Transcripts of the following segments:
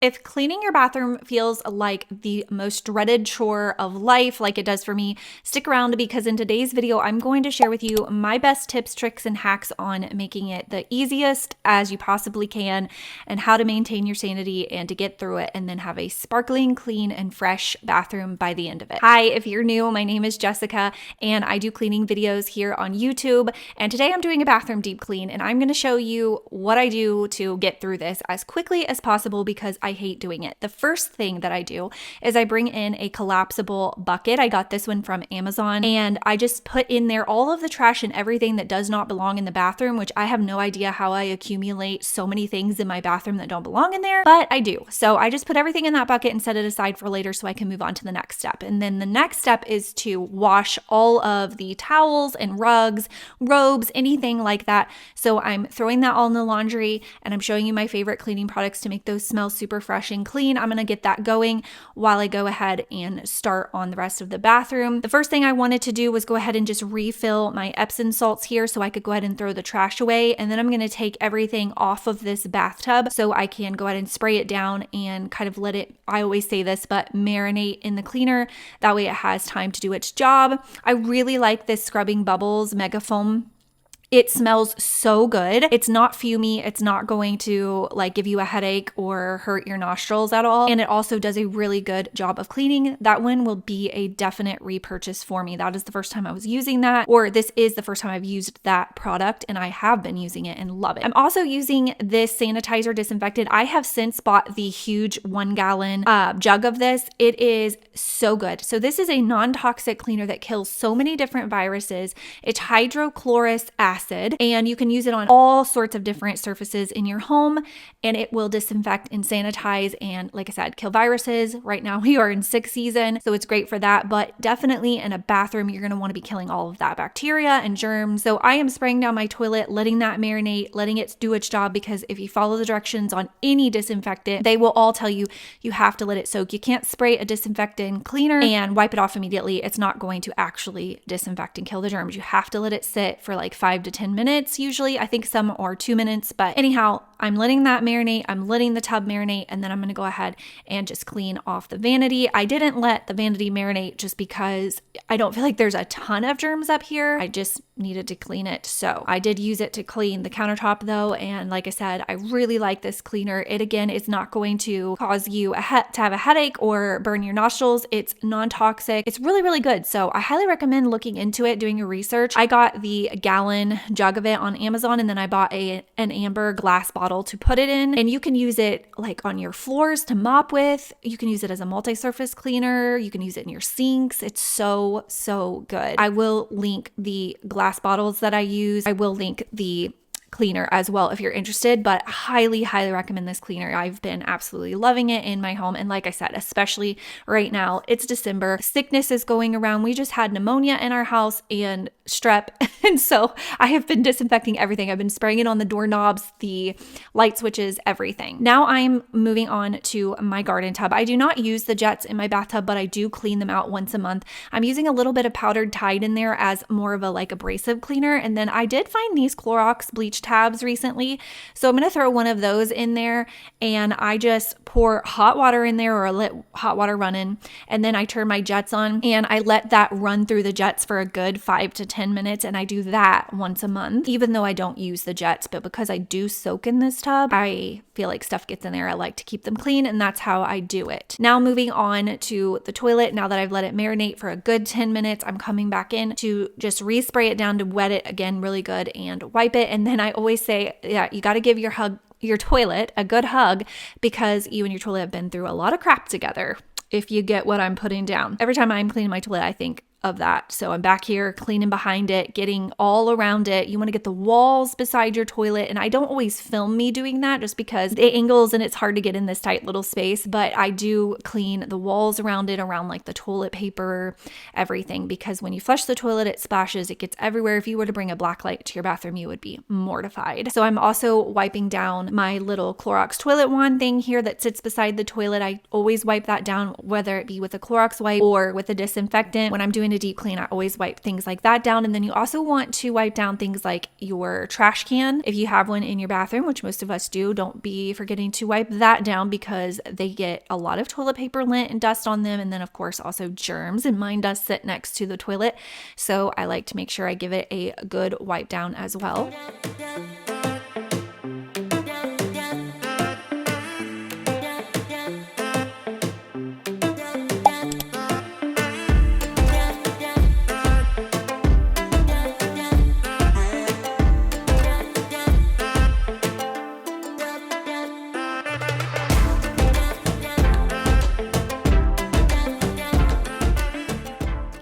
If cleaning your bathroom feels like the most dreaded chore of life, like it does for me, stick around because in today's video, I'm going to share with you my best tips, tricks, and hacks on making it the easiest as you possibly can and how to maintain your sanity and to get through it and then have a sparkling, clean, and fresh bathroom by the end of it. Hi, if you're new, my name is Jessica and I do cleaning videos here on YouTube. And today I'm doing a bathroom deep clean and I'm going to show you what I do to get through this as quickly as possible because I hate doing it. The first thing that I do is I bring in a collapsible bucket. I got this one from Amazon and I just put in there all of the trash and everything that does not belong in the bathroom, which I have no idea how I accumulate so many things in my bathroom that don't belong in there, but I do. So I just put everything in that bucket and set it aside for later so I can move on to the next step. And then the next step is to wash all of the towels and rugs, robes, anything like that. So I'm throwing that all in the laundry and I'm showing you my favorite cleaning products to make those smell super fresh and clean. I'm going to get that going while I go ahead and start on the rest of the bathroom. The first thing I wanted to do was go ahead and just refill my Epsom salts here so I could go ahead and throw the trash away. And then I'm going to take everything off of this bathtub so I can go ahead and spray it down and kind of let it, I always say this, but marinate in the cleaner. That way it has time to do its job. I really like this Scrubbing Bubbles Mega Foam. It smells so good. It's not fumey. It's not going to like give you a headache or hurt your nostrils at all. And it also does a really good job of cleaning. That one will be a definite repurchase for me. That is the first time I was using that, or this is the first time I've used that product and I have been using it and love it. I'm also using this sanitizer disinfectant. I have since bought the huge 1 gallon jug of this. It is so good. So this is a non-toxic cleaner that kills so many different viruses. It's hydrochloric acid, and you can use it on all sorts of different surfaces in your home and it will disinfect and sanitize and, like I said, kill viruses. Right now we are in 6th season, so it's great for that, but definitely in a bathroom you're going to want to be killing all of that bacteria and germs. So I am spraying down my toilet, letting that marinate, letting it do its job, because if you follow the directions on any disinfectant, they will all tell you you have to let it soak. You can't spray a disinfectant cleaner and wipe it off immediately. It's not going to actually disinfect and kill the germs. You have to let it sit for like 5 to 10 minutes usually. I think some are 2 minutes, but anyhow, I'm letting that marinate. I'm letting the tub marinate, and then I'm going to go ahead and just clean off the vanity. I didn't let the vanity marinate just because I don't feel like there's a ton of germs up here. I just needed to clean it. So I did use it to clean the countertop though. And like I said, I really like this cleaner. It again is not going to cause you to have a headache or burn your nostrils. It's non-toxic. It's really, really good. So I highly recommend looking into it, doing your research. I got the gallon jug of it on Amazon, and then I bought an amber glass bottle to put it in, and you can use it like on your floors to mop with. You can use it as a multi-surface cleaner. You can use it in your sinks. It's so good. I will link the glass bottles that I use. I will link the cleaner as well if you're interested, but highly recommend this cleaner. I've been absolutely loving it in my home, and like I said, especially right now, it's December, sickness is going around. We just had pneumonia in our house and strep, and so I have been disinfecting everything. I've been spraying it on the doorknobs, the light switches, everything. Now I'm moving on to my garden tub. I do not use the jets in my bathtub, but I do clean them out once a month. I'm using a little bit of powdered Tide in there as more of a like abrasive cleaner, and then I did find these Clorox bleach tabs recently, so I'm going to throw one of those in there, and I just pour hot water in there, or let hot water run in, and then I turn my jets on and I let that run through the jets for a good 5 to 10 minutes, and I do that once a month, even though I don't use the jets. But because I do soak in this tub, I feel like stuff gets in there. I like to keep them clean, and that's how I do it. Now moving on to the toilet, now that I've let it marinate for a good 10 minutes, I'm coming back in to just respray it down to wet it again really good and wipe it. And then I always say, yeah, you got to give your toilet a good hug, because you and your toilet have been through a lot of crap together, if you get what I'm putting down. Every time I'm cleaning my toilet, I think of that. So I'm back here cleaning behind it, getting all around it. You want to get the walls beside your toilet. And I don't always film me doing that just because the angles and it's hard to get in this tight little space, but I do clean the walls around it, around like the toilet paper, everything, because when you flush the toilet, it splashes, it gets everywhere. If you were to bring a black light to your bathroom, you would be mortified. So I'm also wiping down my little Clorox toilet wand thing here that sits beside the toilet. I always wipe that down, whether it be with a Clorox wipe or with a disinfectant. When I'm doing a deep clean, I always wipe things like that down. And then you also want to wipe down things like your trash can. If you have one in your bathroom, which most of us do, don't be forgetting to wipe that down because they get a lot of toilet paper lint and dust on them. And then of course also germs, and mine does sit next to the toilet. So I like to make sure I give it a good wipe down as well.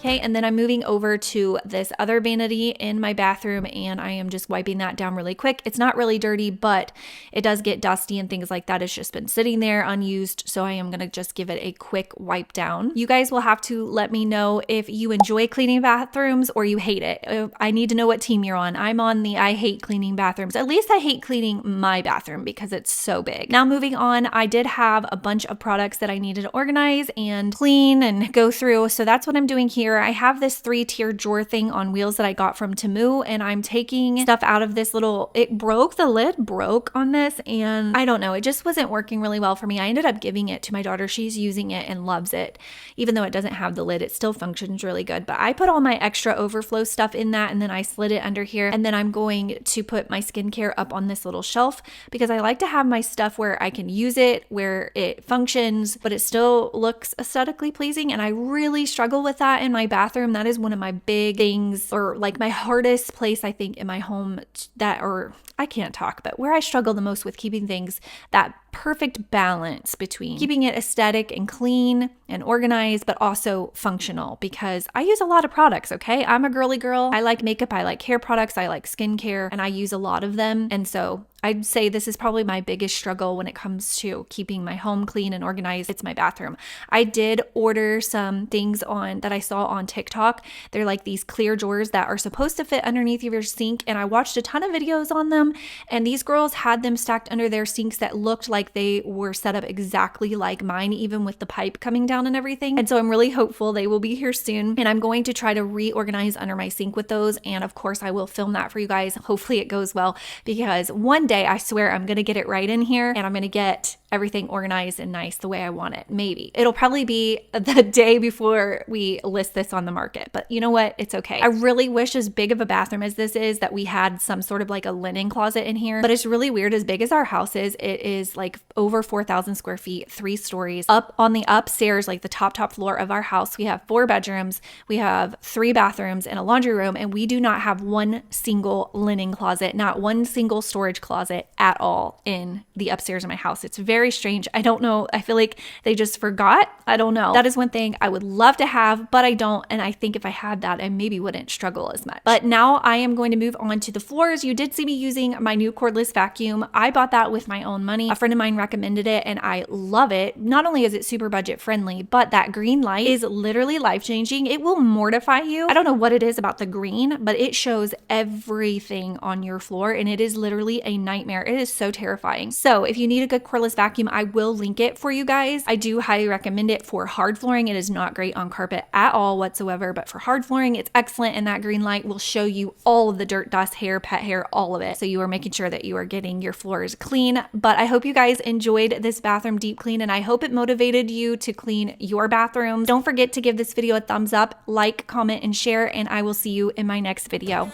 Okay, and then I'm moving over to this other vanity in my bathroom, and I am just wiping that down really quick. It's not really dirty, but it does get dusty and things like that. It's just been sitting there unused, so I am gonna just give it a quick wipe down. You guys will have to let me know if you enjoy cleaning bathrooms or you hate it. I need to know what team you're on. I'm on the I hate cleaning bathrooms. At least I hate cleaning my bathroom because it's so big. Now moving on, I did have a bunch of products that I needed to organize and clean and go through, so that's what I'm doing here. I have this 3-tier drawer thing on wheels that I got from Temu, and I'm taking stuff out of this little, the lid broke on this, and I don't know, it just wasn't working really well for me. I ended up giving it to my daughter. She's using it and loves it. Even though it doesn't have the lid, it still functions really good. But I put all my extra overflow stuff in that, and then I slid it under here, and then I'm going to put my skincare up on this little shelf because I like to have my stuff where I can use it, where it functions, but it still looks aesthetically pleasing, and I really struggle with that in my bathroom. That is one of my big things, or like my hardest place I think in my home, I can't talk, but where I struggle the most with keeping things that perfect balance between keeping it aesthetic and clean and organized, but also functional, because I use a lot of products, okay? I'm a girly girl. I like makeup, I like hair products, I like skincare, and I use a lot of them. And so I'd say this is probably my biggest struggle when it comes to keeping my home clean and organized. It's my bathroom. I did order some things that I saw on TikTok. They're like these clear drawers that are supposed to fit underneath your sink, and I watched a ton of videos on them, and these girls had them stacked under their sinks that looked like they were set up exactly like mine, even with the pipe coming down and everything. And so I'm really hopeful they will be here soon, and I'm going to try to reorganize under my sink with those. And of course I will film that for you guys. Hopefully it goes well, because one day I swear I'm gonna get it right in here, and I'm gonna get everything organized and nice the way I want it. Maybe it'll probably be the day before we list this on the market, but you know what, it's okay. I really wish, as big of a bathroom as this is, that we had some sort of like a linen closet in here. But it's really weird, as big as our house is, it is like over 4,000 square feet, 3 stories. Up on the upstairs, like the top floor of our house, we have 4 bedrooms, we have 3 bathrooms and a laundry room, and we do not have one single linen closet, not one single storage closet at all in the upstairs of my house. It's very strange. I don't know. I feel like they just forgot. I don't know. That is one thing I would love to have, but I don't. And I think if I had that, I maybe wouldn't struggle as much. But now I am going to move on to the floors. You did see me using my new cordless vacuum. I bought that with my own money. A friend of mine recommended it, and I love it. Not only is it super budget friendly, but that green light is literally life-changing. It will mortify you. I don't know what it is about the green, but it shows everything on your floor, and it is literally a nightmare. It is so terrifying. So if you need a good cordless vacuum, I will link it for you guys. I do highly recommend it for hard flooring. It is not great on carpet at all whatsoever, but for hard flooring, it's excellent. And that green light will show you all of the dirt, dust, hair, pet hair, all of it. So you are making sure that you are getting your floors clean. But I hope you guys enjoyed this bathroom deep clean, and I hope it motivated you to clean your bathroom. Don't forget to give this video a thumbs up, like, comment, and share, and I will see you in my next video.